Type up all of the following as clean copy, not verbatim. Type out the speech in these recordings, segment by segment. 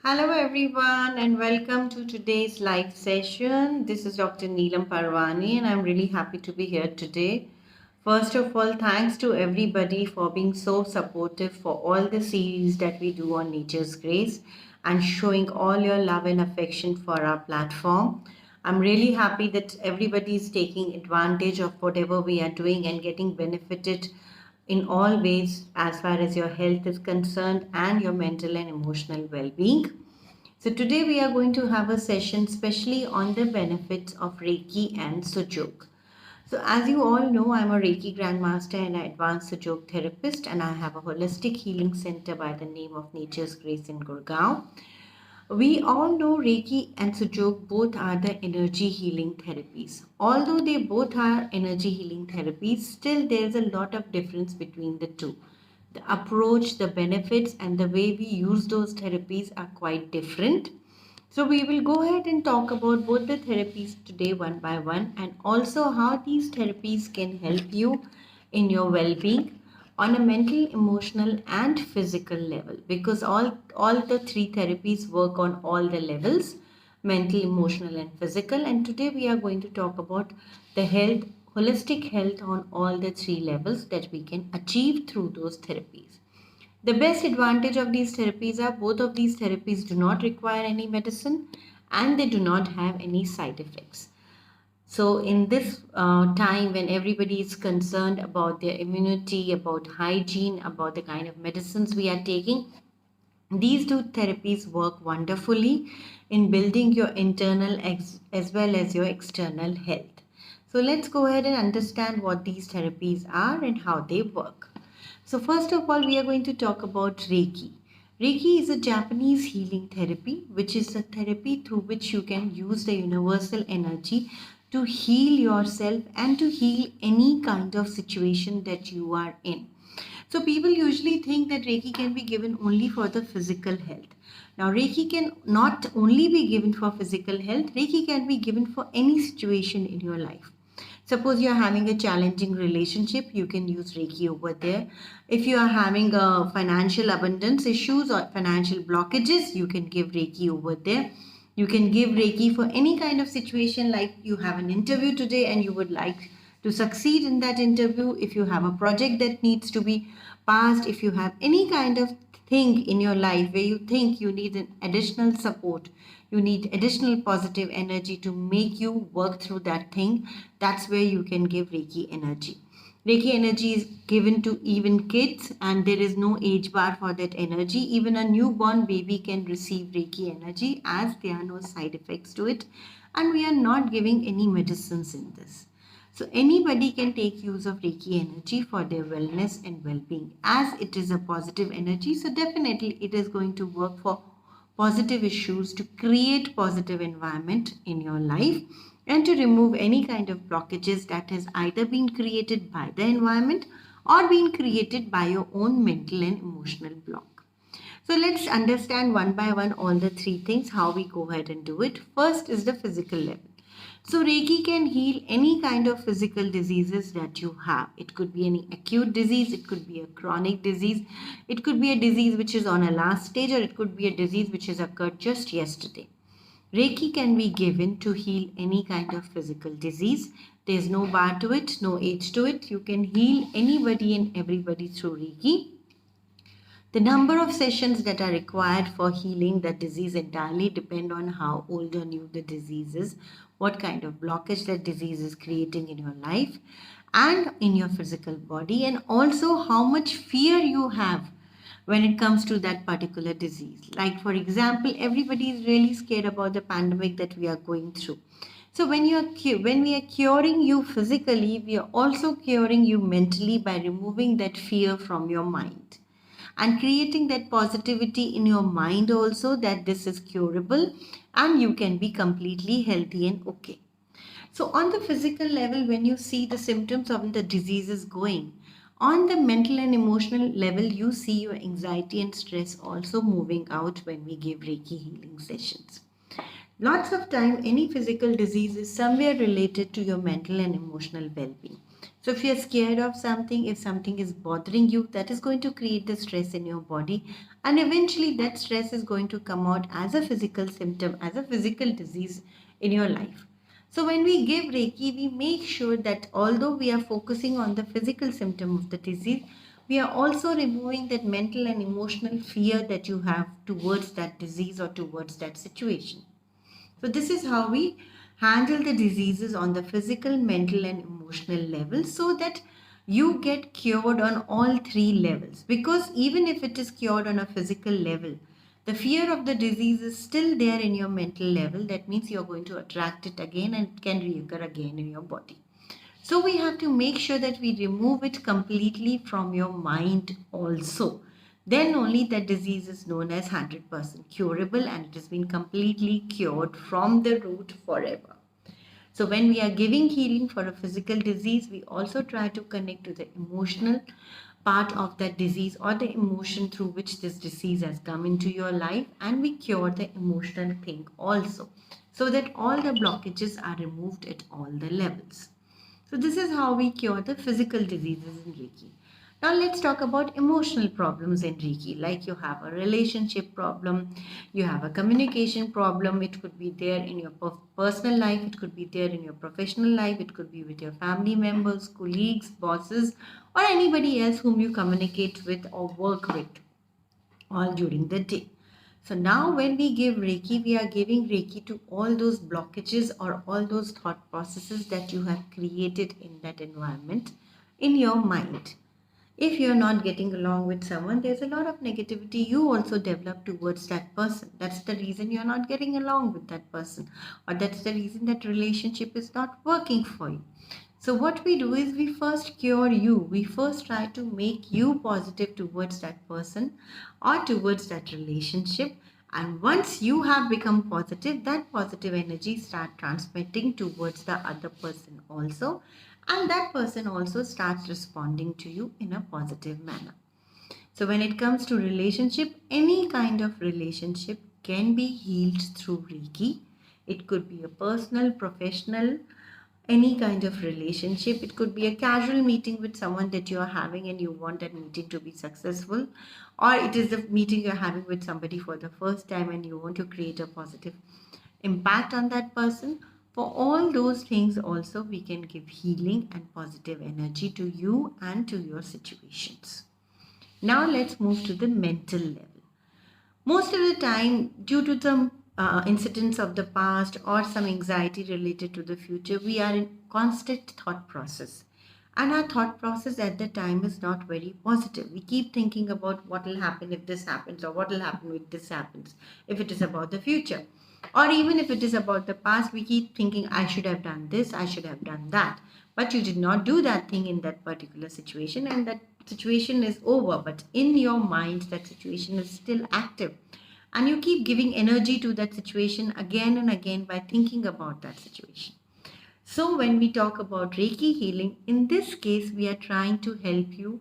Hello, everyone, and welcome to today's live session. This is Dr. Neelam Parwani, and I'm really happy to be here today. First of all, thanks to everybody for being so supportive for all the series that we do on Nature's Grace and showing all your love and affection for our platform. I'm really happy that everybody is taking advantage of whatever we are doing and getting benefited in all ways as far as your health is concerned and your mental and emotional well-being. So today we are going to have a session specially on the benefits of Reiki and Sujuk. So as you all know, I'm a Reiki Grandmaster and an advanced Sujuk therapist, and I have a holistic healing center by the name of Nature's Grace in Gurgaon. We all know Reiki and Sujuk both are the energy healing therapies. Although they both are energy healing therapies, still there's a lot of difference between the two. The approach, the benefits, and the way we use those therapies are quite different. So we will go ahead and talk about both the therapies today one by one, and also how these therapies can help you in your well-being on a mental, emotional, and physical level, because all the three therapies work on all the levels: mental, emotional, and physical. And today we are going to talk about the health, holistic health on all the three levels that we can achieve through those therapies. The best advantage of these therapies are both of these therapies do not require any medicine and they do not have any side effects. So, in this time when everybody is concerned about their immunity, about hygiene, about the kind of medicines we are taking, these two therapies work wonderfully in building your internal as well as your external health. So, let's go ahead and understand what these therapies are and how they work. So, first of all, we are going to talk about Reiki. Reiki is a Japanese healing therapy, which is a therapy through which you can use the universal energy to heal yourself and to heal any kind of situation that you are in. So people usually think that Reiki can be given only for the physical health. Now Reiki can not only be given for physical health, Reiki can be given for any situation in your life. Suppose you are having a challenging relationship, you can use Reiki over there. If you are having a financial abundance issues or financial blockages, you can give Reiki over there. You can give Reiki for any kind of situation, like you have an interview today and you would like to succeed in that interview, if you have a project that needs to be passed, if you have any kind of thing in your life where you think you need an additional support, you need additional positive energy to make you work through that thing, that's where you can give Reiki energy. Reiki energy is given to even kids, and there is no age bar for that energy. Even a newborn baby can receive Reiki energy as there are no side effects to it, and we are not giving any medicines in this. So anybody can take use of Reiki energy for their wellness and well-being, as it is a positive energy. So definitely it is going to work for positive issues, to create positive environment in your life and to remove any kind of blockages that has either been created by the environment or been created by your own mental and emotional block. So let's understand one by one all the three things, how we go ahead and do it. First is the physical level. So Reiki can heal any kind of physical diseases that you have. It could be any acute disease, it could be a chronic disease, it could be a disease which is on a last stage, or it could be a disease which has occurred just yesterday. Reiki can be given to heal any kind of physical disease. There's no bar to it, no age to it. You can heal anybody and everybody through Reiki. The number of sessions that are required for healing that disease entirely depend on how old or new the disease is, what kind of blockage that disease is creating in your life and in your physical body, and also how much fear you have when it comes to that particular disease. Like for example, everybody is really scared about the pandemic that we are going through. So when we are curing you physically, we are also curing you mentally by removing that fear from your mind and creating that positivity in your mind also, that this is curable and you can be completely healthy and okay. So on the physical level, when you see the symptoms of the diseases going, on the mental and emotional level, you see your anxiety and stress also moving out when we give Reiki healing sessions. Lots of time, any physical disease is somewhere related to your mental and emotional well-being. So if you're scared of something, if something is bothering you, that is going to create the stress in your body. And eventually that stress is going to come out as a physical symptom, as a physical disease in your life. So when we give Reiki, we make sure that although we are focusing on the physical symptom of the disease, we are also removing that mental and emotional fear that you have towards that disease or towards that situation. So, this is how we handle the diseases on the physical, mental, and emotional level so that you get cured on all three levels. Because even if it is cured on a physical level, the fear of the disease is still there in your mental level. That means you're going to attract it again and it can reoccur again in your body. So we have to make sure that we remove it completely from your mind also. Then only that disease is known as 100% curable and it has been completely cured from the root forever. So when we are giving healing for a physical disease, we also try to connect to the emotional part of that disease or the emotion through which this disease has come into your life, and we cure the emotional thing also so that all the blockages are removed at all the levels. So this is how we cure the physical diseases in Reiki. Now let's talk about emotional problems in Reiki. Like you have a relationship problem, you have a communication problem. It could be there in your personal life, it could be there in your professional life, it could be with your family members, colleagues, bosses, or anybody else whom you communicate with or work with all during the day. So now when we give Reiki, we are giving Reiki to all those blockages or all those thought processes that you have created in that environment in your mind. If you're not getting along with someone, there's a lot of negativity you also develop towards that person. That's the reason you're not getting along with that person, or that's the reason that relationship is not working for you. So, what we do is we first cure you. We first try to make you positive towards that person or towards that relationship. And once you have become positive, that positive energy start transmitting towards the other person also. And that person also starts responding to you in a positive manner. So when it comes to relationship, any kind of relationship can be healed through Reiki. It could be a personal, professional, any kind of relationship. It could be a casual meeting with someone that you are having and you want that meeting to be successful, or it is a meeting you're having with somebody for the first time and you want to create a positive impact on that person. For all those things also we can give healing and positive energy to you and to your situations. Now let's move to the mental level. Most of the time, due to some incidents of the past or some anxiety related to the future, we are in constant thought process. And our thought process at the time is not very positive. We keep thinking about what will happen if this happens or what will happen if this happens, if it is about the future. Or even if it is about the past, we keep thinking, I should have done this, I should have done that. But you did not do that thing in that particular situation, and that situation is over. But in your mind, that situation is still active. And you keep giving energy to that situation again and again by thinking about that situation. So, when we talk about Reiki healing, in this case, we are trying to help you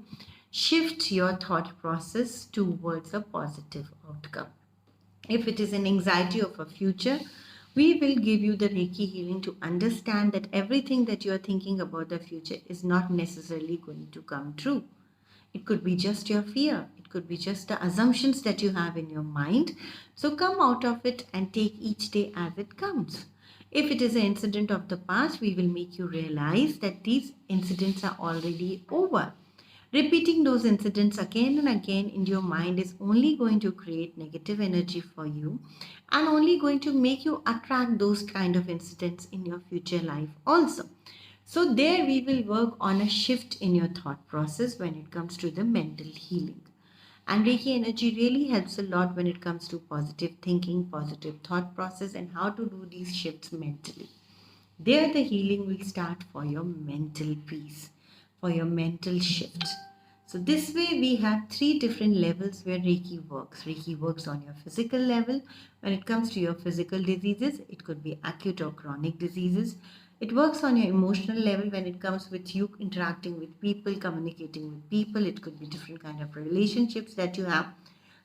shift your thought process towards a positive outcome. If it is an anxiety of a future, we will give you the Reiki healing to understand that everything that you are thinking about the future is not necessarily going to come true. It could be just your fear. It could be just the assumptions that you have in your mind. So come out of it and take each day as it comes. If it is an incident of the past, we will make you realize that these incidents are already over. Repeating those incidents again and again in your mind is only going to create negative energy for you and only going to make you attract those kind of incidents in your future life also. So, there we will work on a shift in your thought process when it comes to the mental healing. And Reiki energy really helps a lot when it comes to positive thinking, positive thought process, and how to do these shifts mentally. There, the healing will start for your mental peace, for your mental shift. So, this way, we have three different levels where Reiki works. Reiki works on your physical level. When it comes to your physical diseases, it could be acute or chronic diseases. It works on your emotional level when it comes with you interacting with people, communicating with people. It could be different kind of relationships that you have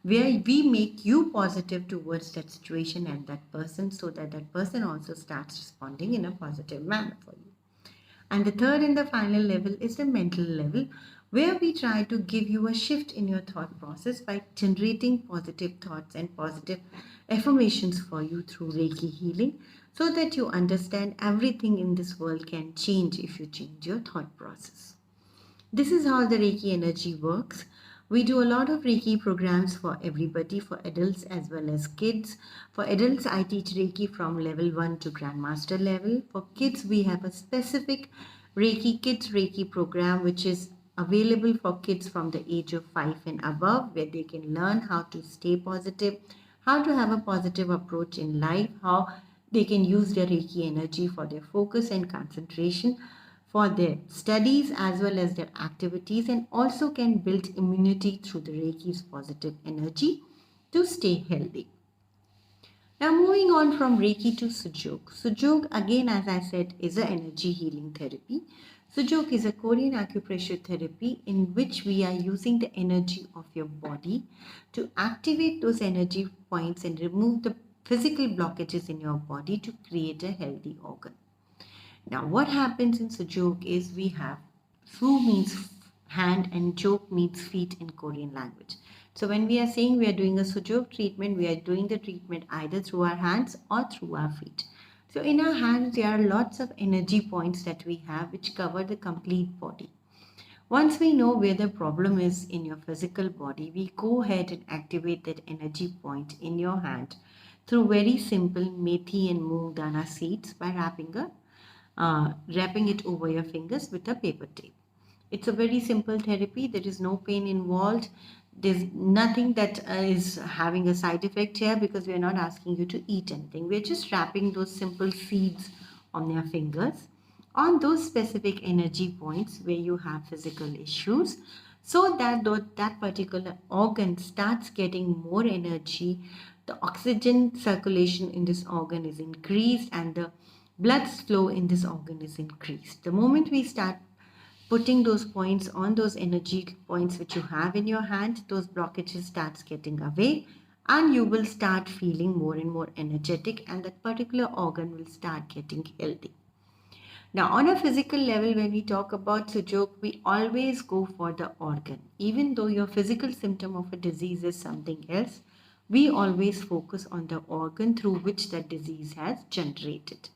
where we make you positive towards that situation and that person so that that person also starts responding in a positive manner for you. And the third and the final level is the mental level, where we try to give you a shift in your thought process by generating positive thoughts and positive affirmations for you through Reiki healing, so that you understand everything in this world can change if you change your thought process. This is how the Reiki energy works. We do a lot of Reiki programs for everybody, for adults as well as kids. For adults, I teach Reiki from level 1 to Grandmaster level. For kids, we have a specific Reiki Kids Reiki program, which is available for kids from the age of 5 and above, where they can learn how to stay positive, how to have a positive approach in life, how they can use their Reiki energy for their focus and concentration, for their studies as well as their activities, and also can build immunity through the Reiki's positive energy to stay healthy. Now moving on from Reiki to Sujok. Sujok, again, as I said, is an energy healing therapy. Sujok is a Korean acupressure therapy in which we are using the energy of your body to activate those energy points and remove the physical blockages in your body to create a healthy organ. Now, what happens in Sujok is we have Su means hand and Jok means feet in Korean language. So when we are saying we are doing a Sujok treatment, we are doing the treatment either through our hands or through our feet. So in our hands, there are lots of energy points that we have which cover the complete body. Once we know where the problem is in your physical body, we go ahead and activate that energy point in your hand through very simple methi and moong dana seeds by wrapping it over your fingers with a paper tape. It's a very simple therapy. There is no pain involved. There's nothing that is having a side effect here, because we are not asking you to eat anything. We're just wrapping those simple seeds on your fingers on those specific energy points where you have physical issues, so that that particular organ starts getting more energy. The oxygen circulation in this organ is increased and the blood flow in this organ is increased. The moment we start putting those points on those energy points which you have in your hand, those blockages starts getting away and you will start feeling more and more energetic, and that particular organ will start getting healthy. Now, on a physical level, when we talk about Sujok, we always go for the organ. Even though your physical symptom of a disease is something else, we always focus on the organ through which that disease has generated.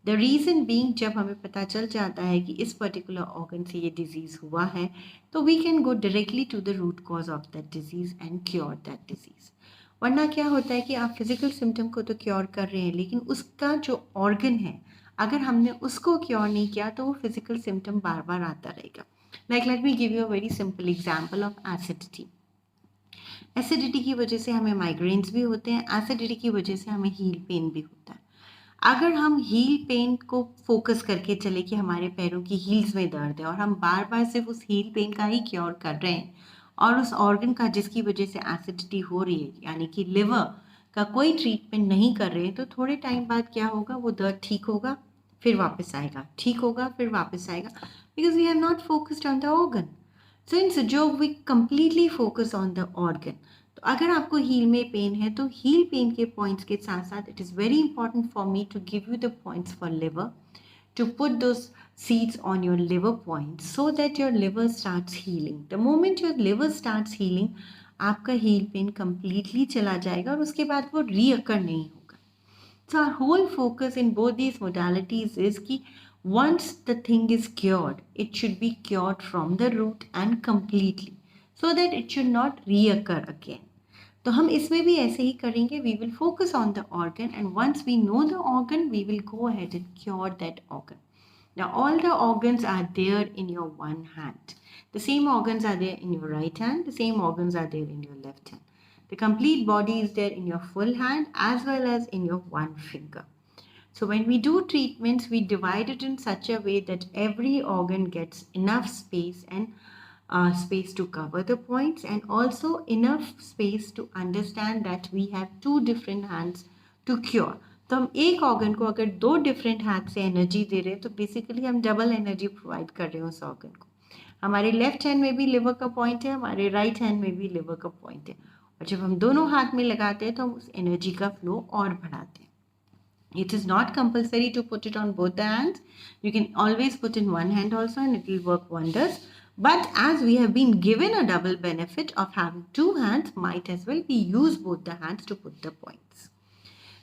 The reason being, जब हमें पता चल जाता है कि इस particular organ से ये डिजीज़ हुआ है, तो we can go directly to the root cause of that disease and cure that disease. वरना क्या होता है कि आप फिजिकल सिम्टम को तो क्योर कर रहे हैं, लेकिन उसका जो ऑर्गन है, अगर हमने उसको क्योर नहीं किया तो वो फिजिकल सिम्टम बार बार आता रहेगा. Like let me give you a very simple example of acidity. Acidity की वजह से हमें माइग्रेन्स भी होते हैं, एसिडिटी की वजह से हमें हील पेन भी होता है. अगर हम हील पेन को फोकस करके चले कि हमारे पैरों की हील्स में दर्द है और हम बार बार सिर्फ उस हील पेन का ही क्योर कर रहे हैं और उस ऑर्गन का जिसकी वजह से एसिडिटी हो रही है, यानी कि लिवर का कोई ट्रीटमेंट नहीं कर रहे हैं, तो थोड़े टाइम बाद क्या होगा, वो दर्द ठीक होगा फिर वापस आएगा, ठीक होगा फिर वापस आएगा, because we have not focused on the organ. So in Sujok we completely focus on the organ. तो अगर आपको हील में पेन है तो हील पेन के पॉइंट्स के साथ साथ it is very important for me to give you the points for liver, to put those seeds on your liver points so that your liver starts healing. The moment your liver starts healing, आपका heal pen completely चला जाएगा और उसके बाद वो reoccur नहीं होगा. So our whole focus in both these modalities is कि once the thing is cured, it should be cured from the root and completely, so that it should not reoccur again. तो हम इसमें भी ऐसे ही करेंगे. We will focus on the organ and once we know the organ we will go ahead and cure that organ. Now all the organs are there in your one hand. The same organs are there in your right hand. The same organs are there in your left hand. The complete body is there in your full hand as well as in your one finger. So when we do treatments, we divide it in such a way that every organ gets enough space and space to cover the points, and also enough space to understand that we have two different hands to cure. तो हम एक organ को अगर दो different हाथ से energy दे रहे हैं तो बेसिकली हम डबल एनर्जी प्रोवाइड कर रहे हैं उस ऑर्गन को. हमारे लेफ्ट हैंड में भी लिवर का पॉइंट है, हमारे राइट हैंड में भी लिवर का पॉइंट है, और जब हम दोनों हाथ में लगाते हैं तो हम उस एनर्जी का फ्लो और बढ़ाते हैं. It is not compulsory to put it on both the hands. You can always put in one hand also and it will work wonders. But as we have been given a double benefit of having two hands, might as well we use both the hands to put the points.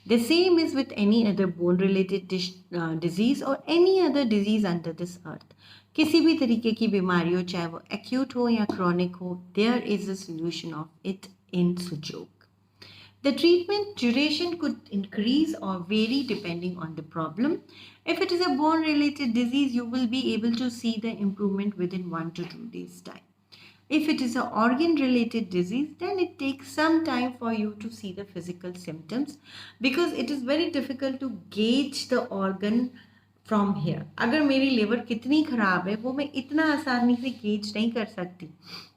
The same is with any other bone related disease or any other disease under this earth. किसी भी तरीके की बीमारी हो, चाहे वो acute हो या chronic हो, there is a solution of it in Sujok. The treatment duration could increase or vary depending on the problem. If it is a bone related disease, you will be able to see the improvement within 1 to 2 days time. If it is an organ related disease, then it takes some time for you to see the physical symptoms because it is very difficult to gauge the organ from here. अगर मेरी liver कितनी ख़राब है वो मैं इतना आसानी से गेज नहीं कर सकती,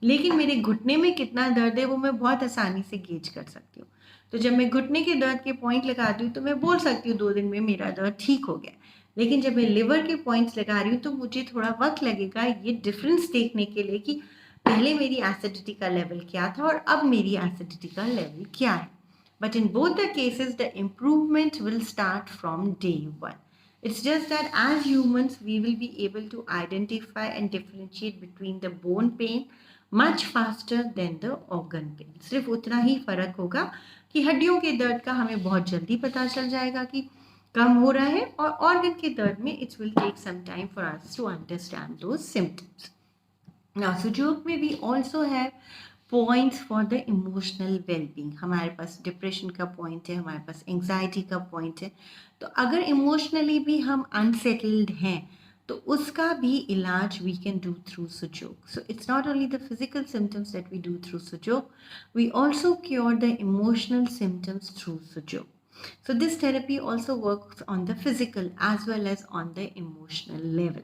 लेकिन मेरे घुटने में कितना दर्द है वो मैं बहुत आसानी से गेज कर सकती हूँ. तो जब मैं घुटने के दर्द के पॉइंट लगाती हूँ तो मैं बोल सकती हूँ 2 दिन में मेरा दर्द ठीक हो गया. लेकिन जब मैं लिवर के पॉइंट्स लगा रही हूँ तो मुझे थोड़ा वक्त लगेगा ये डिफरेंस देखने के लिए कि पहले मेरी एसिडिटी का लेवल क्या था और अब मेरी एसिडिटी का लेवल क्या है. But in both the cases the improvement will start from day 1. It's just that as humans, we will be able to identify and differentiate between the bone pain much faster than the organ pain. सिर्फ उतना ही फर्क होगा कि हड्डियों के दर्द का हमें बहुत जल्दी पता चल जाएगा कि कम हो रहा है, और ऑर्गन के दर्द में it will take some time for us to understand those symptoms. Now, Sujok में we also have points for the emotional wellbeing. हमारे पास डिप्रेशन का पॉइंट है, हमारे पास एंग्जाइटी का पॉइंट है. तो अगर इमोशनली भी हम अनसेटल्ड हैं तो उसका भी इलाज we can do through Sujok. So it's not only the physical symptoms that we do through Sujok, we also cure the emotional symptoms through Sujok. So this therapy also works on the physical as well as on the emotional level.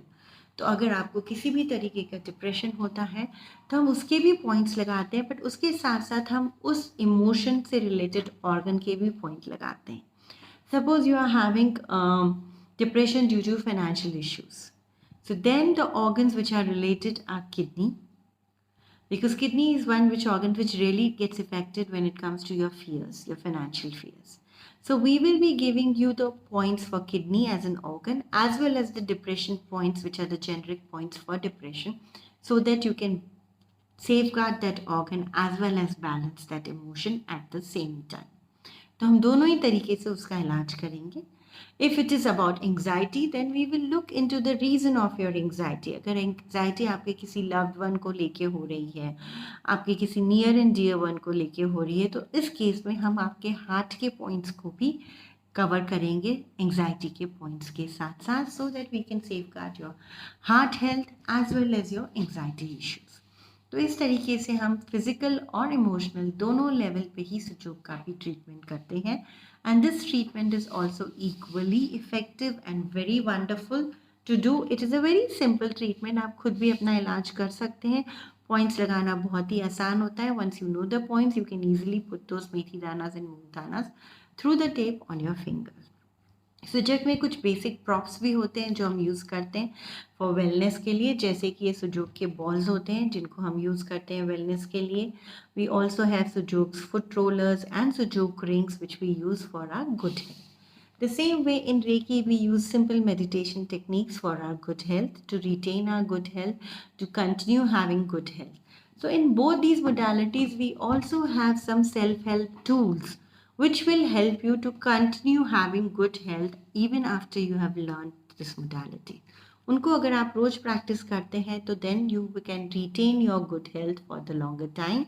तो अगर आपको किसी भी तरीके का depression होता है तो हम उसके भी पॉइंट्स लगाते हैं, बट उसके साथ साथ हम उस इमोशन से रिलेटेड ऑर्गन के भी पॉइंट लगाते हैं. Suppose you are having depression due to financial issues, so then the organs which are related are kidney, because kidney is one which organ which really gets affected when it comes to your fears, your financial fears. So we will be giving you the points for kidney as an organ as well as the depression points, which are the generic points for depression, so that you can safeguard that organ as well as balance that emotion at the same time. तो हम दोनों ही तरीके से उसका इलाज करेंगे. If it is about anxiety, then we will look into the reason of your anxiety. अगर anxiety आपके किसी loved one को लेके हो रही है, आपके किसी near and dear one को लेके हो रही है, तो इस केस में हम आपके हार्ट के पॉइंट्स को भी कवर करेंगे एंग्जाइटी के पॉइंट्स के साथ साथ, so that we can safeguard your heart health as well as your anxiety issues. तो इस तरीके से हम फिजिकल और इमोशनल दोनों लेवल पे ही सुजोग का भी ट्रीटमेंट करते हैं. And this treatment is also equally effective and very wonderful to do. It is a very simple treatment. आप खुद भी अपना इलाज कर सकते हैं. पॉइंट्स लगाना बहुत ही आसान होता है. Once you know the points, you can easily put those methi danas and moong danas through the tape on your fingers. सुजोग में कुछ बेसिक प्रॉप्स भी होते हैं जो हम यूज़ करते हैं फॉर वेलनेस के लिए, जैसे कि ये सुजोग के बॉल्स होते हैं जिनको हम यूज़ करते हैं वेलनेस के लिए. We also have Sujoks foot rollers and Sujok rings which we use for our good health. The same way in Reiki, we use simple meditation techniques for our good health, to retain our good health, to continue having good health. So in both these modalities, we also have some self-help tools which will help you to continue having good health even after you have learned this modality. उनको अगर आप रोज practice करते हैं तो then you can retain your good health for the longer time.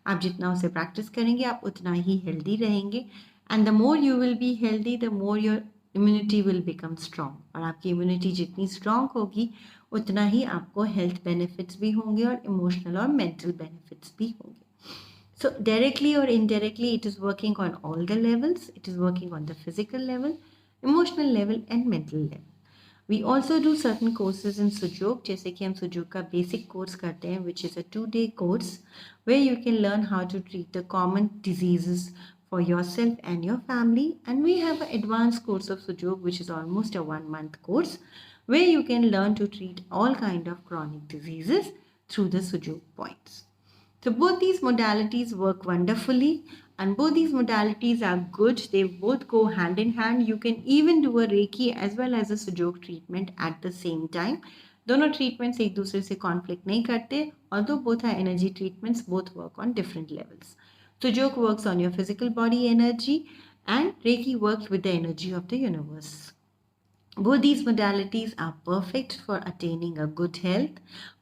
आप जितना उसे practice करेंगे आप उतना ही हेल्दी रहेंगे, and the more you will be healthy, the more your immunity will become strong. और आपकी इम्यूनिटी जितनी स्ट्रांग होगी उतना ही आपको हेल्थ बेनिफिट्स भी होंगे और इमोशनल और मेंटल बेनिफिट्स भी होंगे. So directly or indirectly, it is working on all the levels. It is working on the physical level, emotional level and mental level. We also do certain courses in Sujok, जैसे कि हम Sujok का basic course करते हैं, which is a 2-day course where you can learn how to treat the common diseases for yourself and your family. And we have an advanced course of Sujok, which is almost a 1-month course where you can learn to treat all kind of chronic diseases through the Sujok points. So both these modalities work wonderfully, and both these modalities are good. They both go hand in hand. You can even do a Reiki as well as a Sujok treatment at the same time. दोनों treatments एक दूसरे से conflict नहीं करते. Although both are energy treatments, both work on different levels. Sujok works on your physical body energy, and Reiki works with the energy of the universe. Both these modalities are perfect for attaining a good health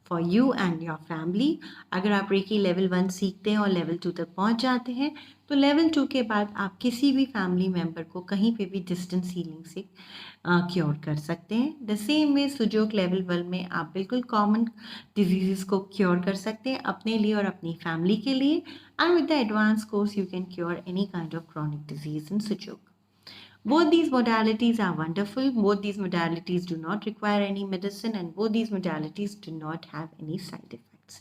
for you and your family. अगर आप recce level 1 सीखते हैं और level 2 तक पहुंच जाते हैं तो लेवल 2 के बाद आप किसी भी फैमिली मेंबर को कहीं पे भी डिस्टेंस हीलिंग से क्योर कर सकते हैं. The same way Sujok level 1 में आप बिल्कुल कॉमन डिजीजेस को क्योर कर सकते हैं अपने लिए और अपनी फैमिली के लिए. And with the advance course you can cure any kind of chronic disease in Sujok. Both these modalities are wonderful. Both these modalities do not require any medicine, and both these modalities do not have any side effects.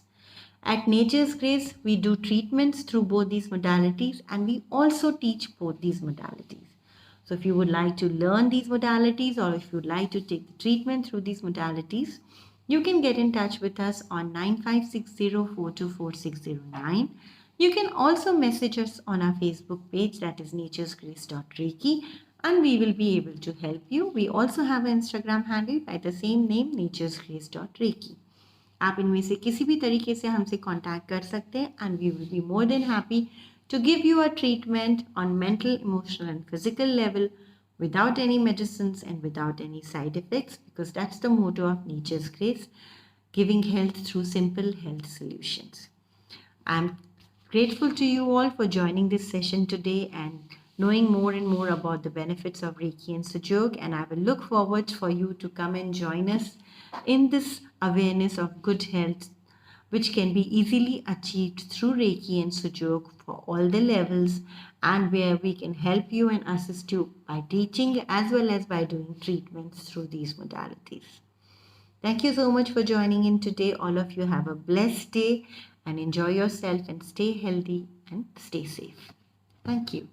At Nature's Grace, we do treatments through both these modalities, and we also teach both these modalities. So if you would like to learn these modalities, or if you would like to take the treatment through these modalities, you can get in touch with us on 9560424609. You can also message us on our Facebook page, that is naturesgrace.reiki, and we will be able to help you. We also have an Instagram handle by the same name, naturesgrace.reiki. आप इनमें से किसी भी तरीके से हमसे contact कर सकते हैं, and we will be more than happy to give you a treatment on mental, emotional and physical level without any medicines and without any side effects, because that's the motto of Nature's Grace, giving health through simple health solutions. I'm grateful to you all for joining this session today and knowing more and more about the benefits of Reiki and Sujok, and I will look forward for you to come and join us in this awareness of good health, which can be easily achieved through Reiki and Sujok for all the levels, and where we can help you and assist you by teaching as well as by doing treatments through these modalities. Thank you so much for joining in today. All of you have a blessed day and enjoy yourself and stay healthy and stay safe. Thank you.